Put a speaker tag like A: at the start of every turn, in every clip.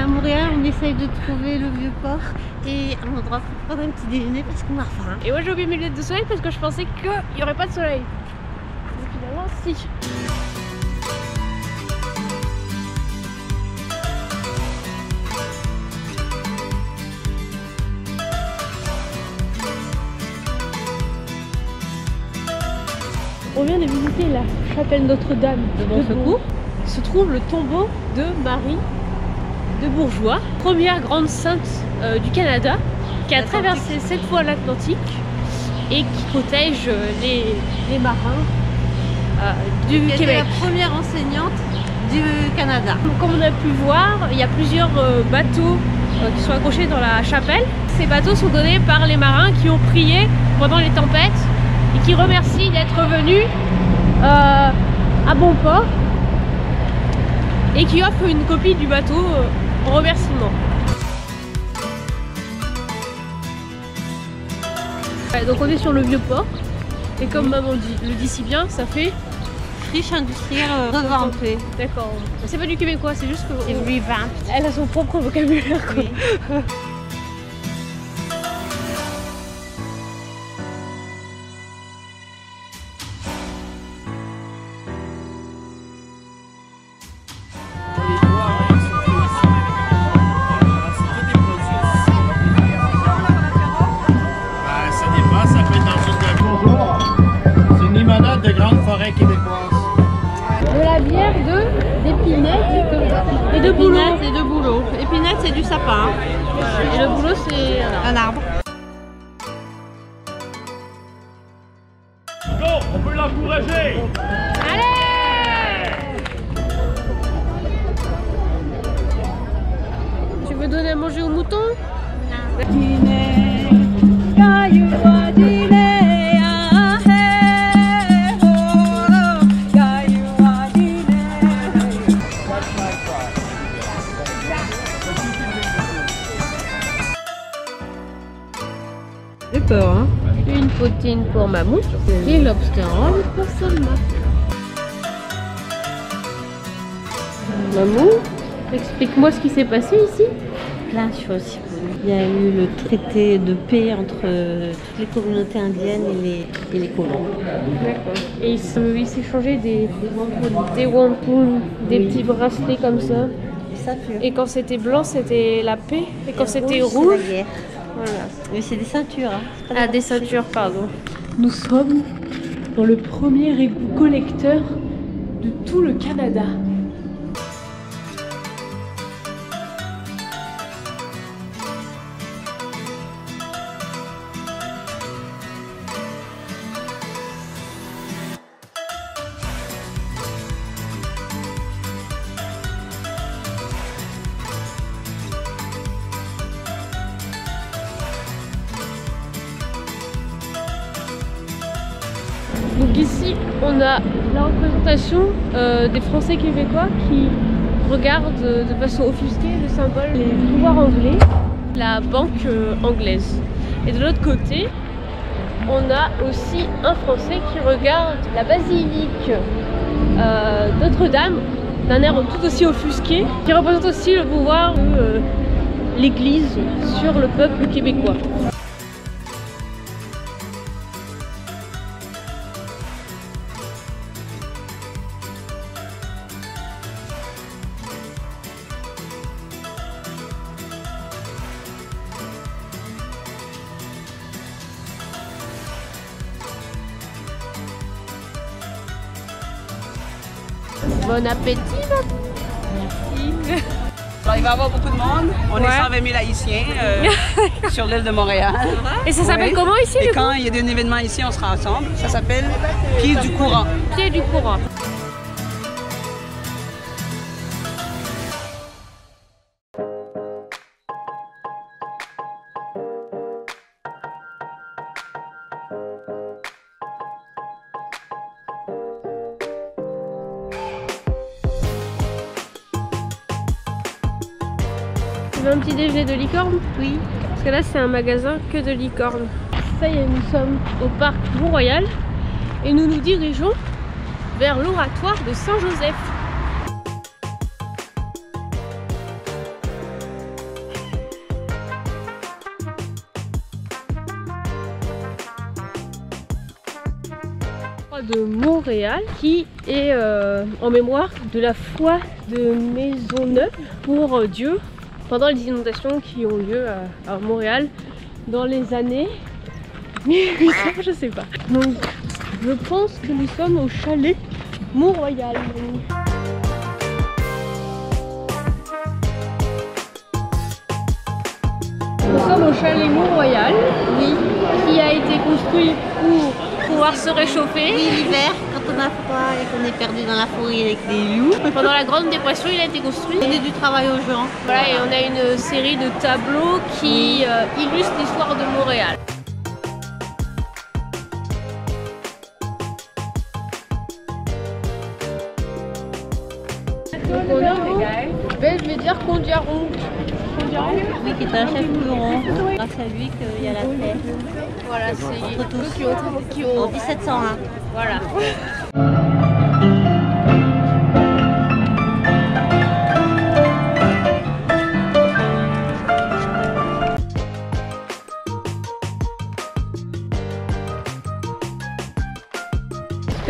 A: à Montréal, on essaye de trouver le Vieux-Port et un endroit pour prendre un petit déjeuner parce qu'on a faim.
B: Et moi j'ai oublié mes lunettes de soleil parce que je pensais qu'il n'y aurait pas de soleil. Mais finalement si. On vient de visiter la chapelle Notre-Dame de Bon Secours. Se trouve le tombeau de Marie de Bourgeoys, première grande sainte du Canada, qui a traversé 7 fois l'Atlantique et qui protège les marins du Québec.
A: C'est la première enseignante du Canada.
B: Comme on a pu voir, il y a plusieurs bateaux qui sont accrochés dans la chapelle. Ces bateaux sont donnés par les marins qui ont prié pendant les tempêtes et qui remercient d'être venus à bon port et qui offrent une copie du bateau en remerciement. Ouais, donc on est sur le Vieux-Port et comme maman le dit si bien, ça fait
A: friche industrielle revampée.
B: D'accord. C'est pas du québécois, c'est juste que
A: revamped.
B: Elle a son propre vocabulaire. Quoi. Oui.
C: De grandes forêts québécoises.
B: De la bière d'épinette et de bouleau.
A: Et de bouleau. Épinette c'est du sapin.
B: Voilà. Et le bouleau c'est
A: un arbre.
C: Go, on peut l'encourager.
B: Allez! Tu veux donner à manger aux moutons?
A: J'ai peur, hein.
B: Une poutine pour Mamou et lobster roll pour Salma. Mamou, explique-moi ce qui s'est passé ici.
A: Plein de choses. Il y a eu le traité de paix entre toutes les communautés indiennes et les colons.
B: D'accord. Et ils s'échangeaient des wampum, des petits bracelets comme ça. Et quand c'était blanc, c'était la paix. Et quand c'était rouge,
A: c'est la guerre.
B: Voilà.
A: Mais c'est des ceintures. Hein.
B: Ah, des ceintures, pardon. Nous sommes dans le premier égout collecteur de tout le Canada. Donc ici, on a la représentation des Français québécois qui regardent de façon offusquée le symbole des pouvoirs anglais, la banque anglaise. Et de l'autre côté, on a aussi un Français qui regarde la basilique Notre-Dame d'un air tout aussi offusqué, qui représente aussi le pouvoir de l'Église sur le peuple québécois. Bon appétit,
D: merci. Alors, il va y avoir beaucoup de monde. On est 120 000 Haïtiens sur l'île de Montréal.
B: Et ça s'appelle comment ici?
D: Et quand il y a des événements ici, on sera ensemble. Ça s'appelle Pied du courant.
B: Pied du courant. Tu veux un petit déjeuner de licorne?
A: Oui.
B: Parce que là c'est un magasin que de licorne. Ça y est, nous sommes au parc Mont-Royal et nous nous dirigeons vers l'oratoire de Saint-Joseph. croix de Montréal qui est en mémoire de la foi de Maisonneuve pour Dieu pendant les inondations qui ont lieu à Montréal dans les années 1800, je sais pas. Donc je pense que nous sommes au chalet Mont-Royal. Nous sommes au chalet Mont-Royal, oui, qui a été construit pour pouvoir se réchauffer.
A: Oui, l'hiver, quand on a froid et qu'on est perdu dans la forêt avec des loups.
B: Pendant la Grande Dépression, il a été construit.
A: Donner du travail aux gens.
B: Voilà, et on a une série de tableaux qui illustrent l'histoire de Montréal. Donc on a je vais dire Kondiaronk.
A: Oui, qui est un chef Huron. Grâce à lui qu'il y a la terre.
B: Voilà, c'est
A: Entre tous.
B: qui
A: En 1701.
B: Voilà.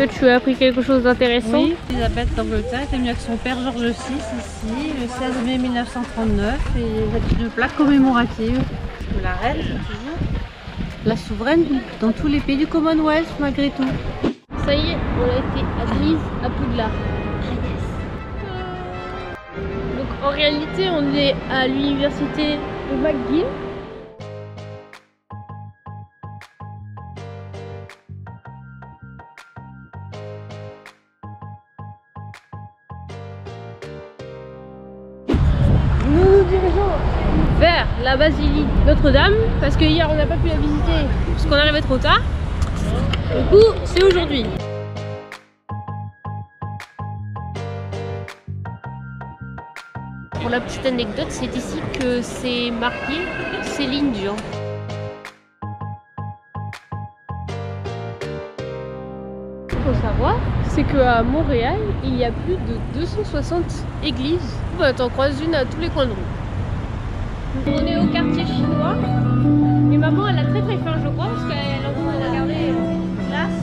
B: Est-ce que tu as appris quelque chose d'intéressant?
A: Oui, Elisabeth d'Angleterre était venue avec son père Georges VI ici, le 16 mai 1939, et il y a une plaque commémorative de la reine, toujours la souveraine dans tous les pays du Commonwealth malgré tout.
B: Ça y est, on a été admise à Poudlard. Donc en réalité, on est à l'université de McGill. Nous nous dirigeons vers la basilique Notre-Dame parce que hier on n'a pas pu la visiter parce qu'on arrivait trop tard. Du coup, c'est aujourd'hui. Pour la petite anecdote, c'est ici que c'est marqué Céline Dion. Ce qu'il faut savoir, c'est qu'à Montréal, il y a plus de 260 églises. T'en croises une à tous les coins de rue. On est au quartier chinois. Et maman, elle a très très faim, je crois, parce qu'elle est en train de regarder glace.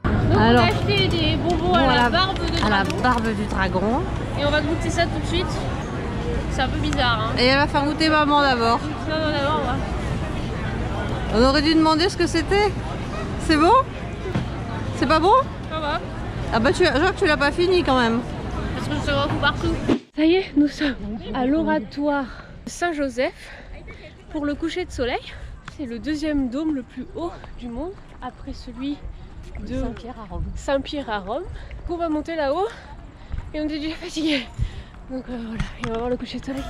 B: Donc
A: Alors,
B: on a acheté des bonbons à la barbe de
A: à la
B: dragon.
A: barbe du dragon.
B: Et on va goûter ça tout de suite. C'est un peu bizarre, hein.
A: Et elle va faire goûter maman d'abord.
B: Non, d'abord,
A: On aurait dû demander ce que c'était. C'est bon? C'est pas bon?
B: ça va.
A: Ah bah je vois que tu l'as pas fini quand même.
B: Parce que je se retrouve partout. Ça y est, nous sommes à l'oratoire Saint-Joseph pour le coucher de soleil. C'est le deuxième dôme le plus haut du monde après celui de Saint-Pierre à Rome. On va monter là-haut et on est déjà fatigué. Donc voilà, et on va voir le coucher de soleil.